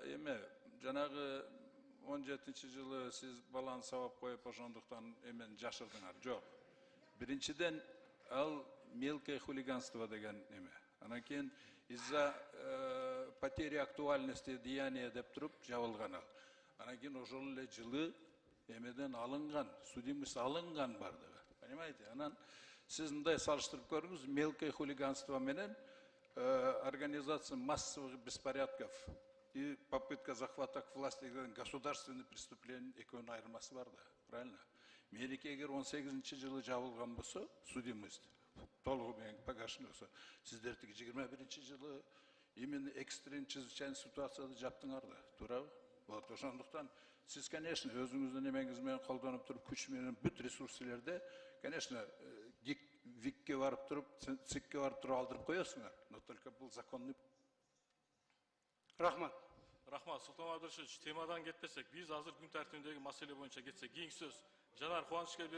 Эме жанагы 17-жылы сиз баланы сабап коюп ошондуктан эмен жашырдыңар. Жок. Биринчиден ал мелкое хулиганство деген эме. Анан кийин из-за потери актуальности деяния деп туруп жабылган ал. Анан кийин ошол эле жылы эмеден алынган, судимость алынган бардыгы. Понимаете? Анан сиз мындай салыштырып көрүңүз, мелкое хулиганство менен организация массовых беспорядков и попытка захвата к власти деген государственный преступление экөөнүн айырмасы бар да, правильно? Меники эгер 18 жылы жабылган болсо, судимость толугу менен погашен болсо, сиздердики 21 жылы именно экстрем чрезвычайный ситуацияда жаптыңар да, туурабы? Вот, ошондуктан сиз, конечно, өзүңүздүн эмеңиз менен колдонуп туруп, күч менен бүт ресурслерди, конечно, ВИКке барып туруп, ЦИКке барып туруп алдырып коесуңар, но только бул законный. Рахмат. Рахмат, Султан Абдырашевич, темадан кетпесек, биз азыр күн тартибиндеги маселе боюнча кетсек, кийинки сөз Жанар Кубанычке